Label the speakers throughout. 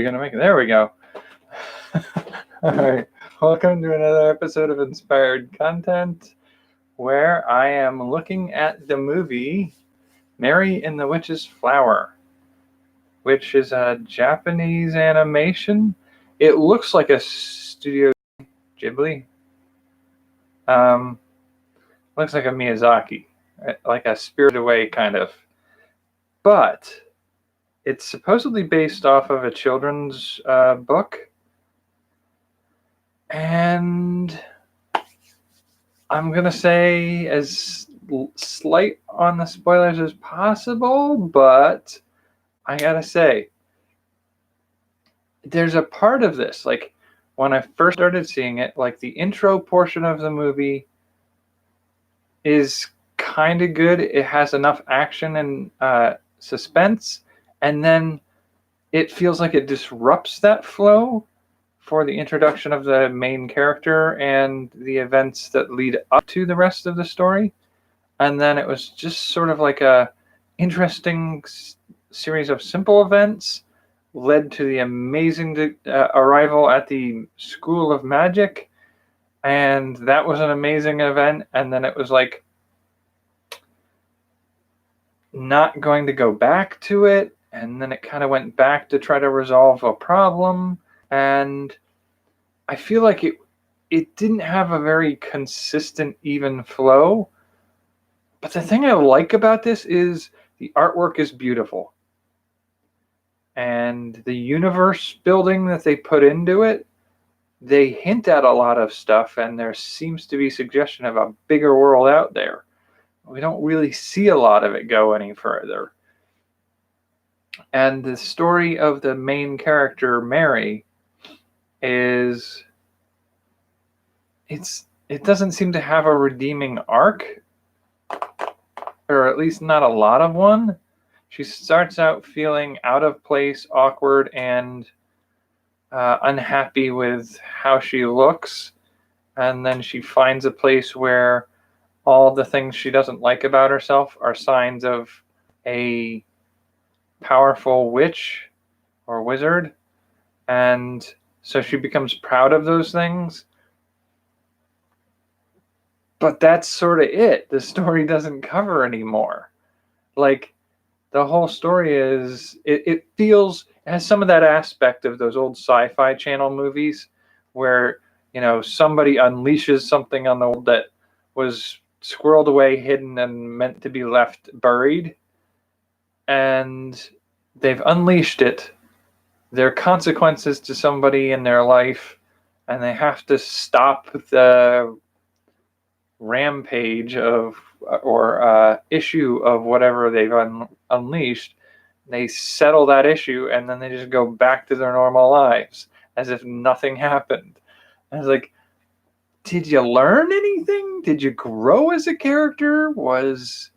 Speaker 1: You're gonna make it. There we go. All right. Welcome to another episode of Inspired Content, where I am looking at the movie Mary and the Witch's Flower, which is a Japanese animation. It looks like a Studio Ghibli. Looks like a Miyazaki, like a Spirited Away kind of. But it's supposedly based off of a children's book. And I'm going to say as slight on the spoilers as possible, but I got to say, there's a part of this, like when I first started seeing it, like the intro portion of the movie is kind of good. It has enough action and suspense, and then it feels like it disrupts that flow for the introduction of the main character and the events that lead up to the rest of the story. And then it was just sort of like a interesting series of simple events led to the amazing arrival at the School of Magic. And that was an amazing event. And then it was like not going to go back to it. And then it kind of went back to try to resolve a problem. And I feel like it didn't have a very consistent, even flow. But the thing I like about this is the artwork is beautiful. And the universe building that they put into it, they hint at a lot of stuff, and there seems to be suggestion of a bigger world out there. We don't really see a lot of it go any further. And the story of the main character, Mary, is it doesn't seem to have a redeeming arc, or at least not a lot of one. She starts out feeling out of place, awkward, and unhappy with how she looks, and then she finds a place where all the things she doesn't like about herself are signs of a powerful witch or wizard, and so she becomes proud of those things. But that's sort of it. The story doesn't cover anymore. Like, the whole story is, it feels, it has some of that aspect of those old Sci-Fi Channel movies where, you know, somebody unleashes something on the world that was squirreled away, hidden, and meant to be left buried. And they've unleashed it. There are consequences to somebody in their life, and they have to stop the rampage of or issue of whatever they've unleashed. They settle that issue, and then they just go back to their normal lives as if nothing happened. I was like, did you learn anything? Did you grow as a character? Was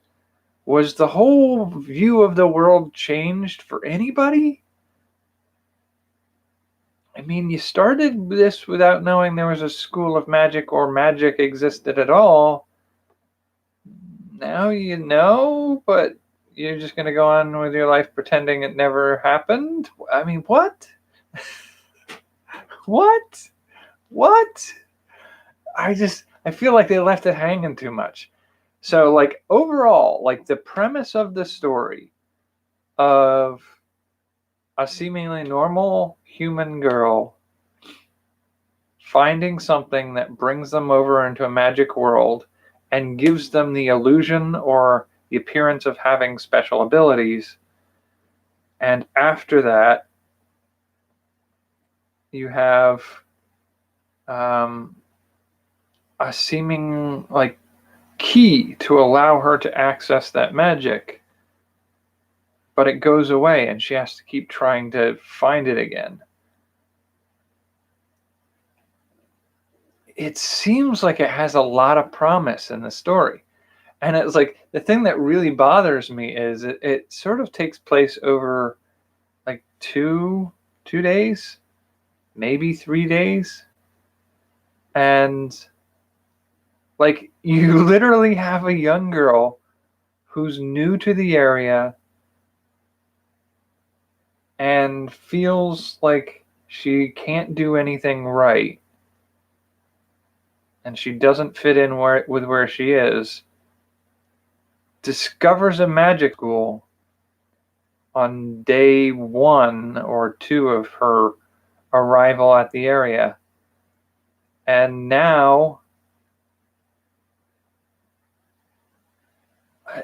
Speaker 1: the whole view of the world changed for anybody? I mean, you started this without knowing there was a school of magic or magic existed at all. Now you know, but you're just going to go on with your life pretending it never happened? I mean, what? What? I feel like they left it hanging too much. So, like, overall, like, the premise of the story of a seemingly normal human girl finding something that brings them over into a magic world and gives them the illusion or the appearance of having special abilities. And after that, you have a seeming like key to allow her to access that magic, but it goes away and she has to keep trying to find it again. It seems like it has a lot of promise in the story. And it's like, the thing that really bothers me is it sort of takes place over like two days, maybe 3 days. And like, you literally have a young girl who's new to the area, and feels like she can't do anything right, and she doesn't fit in with where she is, discovers a magic school on day 1 or 2 of her arrival at the area. And now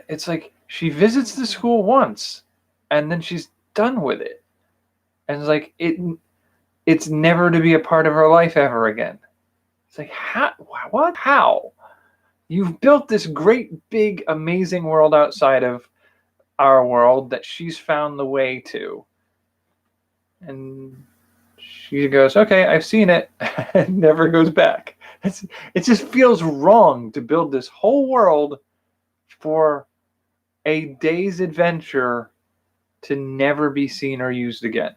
Speaker 1: it's like she visits the school once and then she's done with it. And it's like it's never to be a part of her life ever again. It's like, how? What? How? You've built this great, big, amazing world outside of our world that she's found the way to. And she goes, okay, I've seen it, and never goes back. It just feels wrong to build this whole world for a day's adventure to never be seen or used again.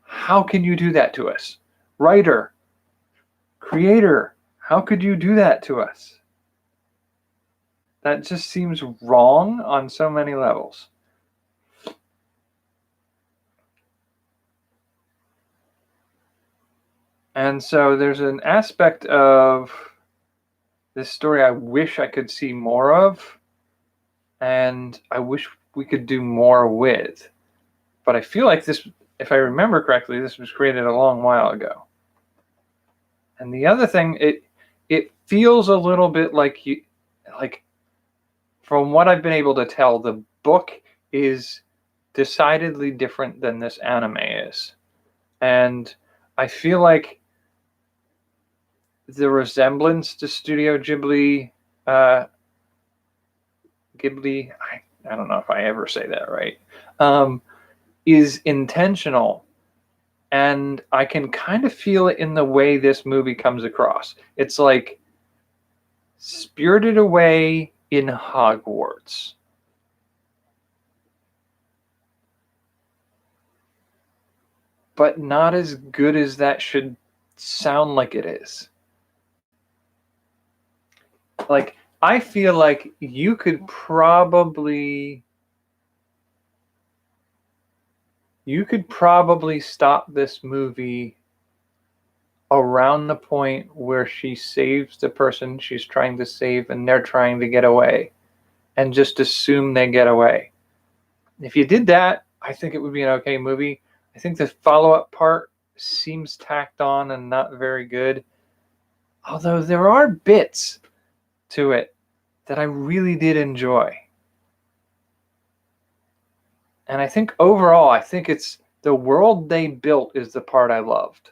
Speaker 1: How can you do that to us? Writer, creator, how could you do that to us? That just seems wrong on so many levels. And so there's an aspect of this story I wish I could see more of, and I wish we could do more with. But I feel like this, if I remember correctly, this was created a long while ago. And the other thing, it feels a little bit like from what I've been able to tell, the book is decidedly different than this anime is. And I feel like the resemblance to Studio Ghibli, I don't know if I ever say that right, is intentional. And I can kind of feel it in the way this movie comes across. It's like Spirited Away in Hogwarts. But not as good as that should sound like it is. Like, I feel like you could probably stop this movie around the point where she saves the person she's trying to save and they're trying to get away, and just assume they get away. If you did that, I think it would be an okay movie. I think the follow-up part seems tacked on and not very good, although there are bits to it that I really did enjoy. And I think overall, I think it's the world they built is the part I loved.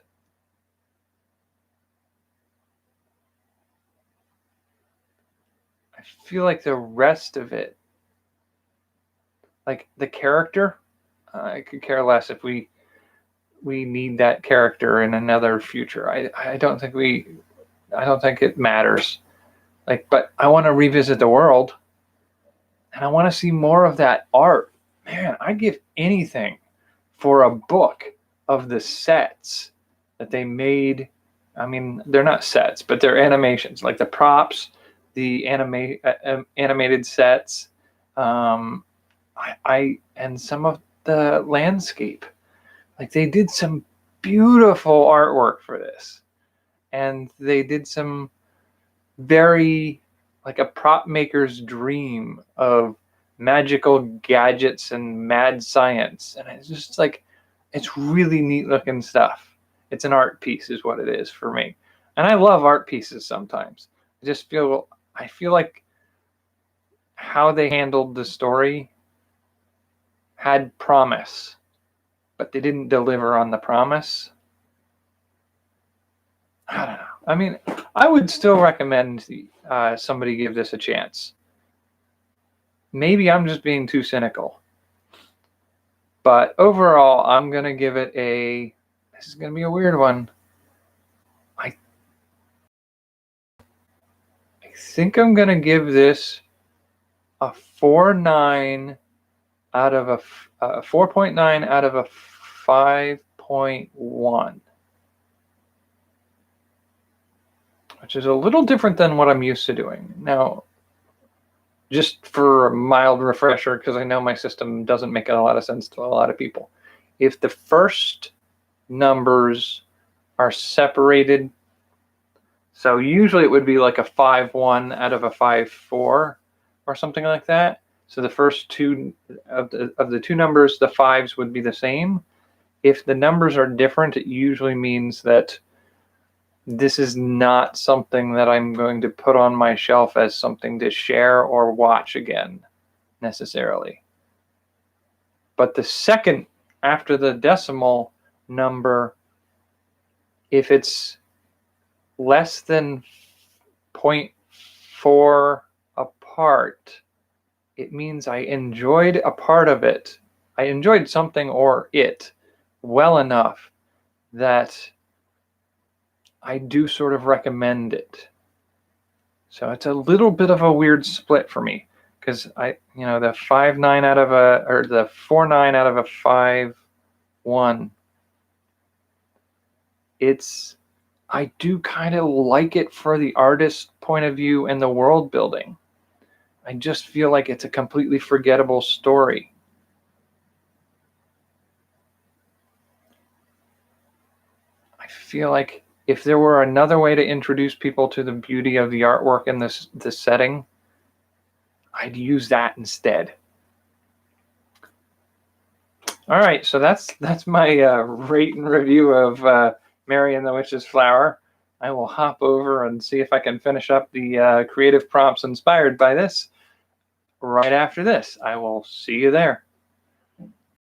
Speaker 1: I feel like the rest of it, like the character, I could care less if we need that character in another future. I don't think it matters. Like, but I want to revisit the world, and I want to see more of that art. Man, I'd give anything for a book of the sets that they made. I mean, they're not sets, but they're animations, like the props, the animated sets, and some of the landscape. Like, they did some beautiful artwork for this, and they did some very, like, a prop maker's dream of magical gadgets and mad science. And it's just like, it's really neat looking stuff. It's an art piece is what it is for me. And I love art pieces sometimes. I feel like how they handled the story had promise, but they didn't deliver on the promise. I don't know. I mean, I would still recommend somebody give this a chance. Maybe I'm just being too cynical. But overall, I'm going to give it this is going to be a weird one. I think I'm going to give this a 4.9 out of a 4.9 out of a 5.1. Which is a little different than what I'm used to doing. Now, just for a mild refresher, because I know my system doesn't make a lot of sense to a lot of people. If the first numbers are separated, so usually it would be like a 5-1 out of a 5-4 or something like that. So the first two of the two numbers, the fives would be the same. If the numbers are different, it usually means that this is not something that I'm going to put on my shelf as something to share or watch again, necessarily. But the second after the decimal number, if it's less than 0.4 apart, it means I enjoyed a part of it. I enjoyed something or it well enough that I do sort of recommend it. So it's a little bit of a weird split for me, because the 5-9 out of or the 4-9 out of a 5-1, I do kind of like it for the artist's point of view and the world building. I just feel like it's a completely forgettable story. I feel like if there were another way to introduce people to the beauty of the artwork in this setting, I'd use that instead. All right, so that's my rate and review of Mary and the Witch's Flower. I will hop over and see if I can finish up the creative prompts inspired by this right after this. I will see you there.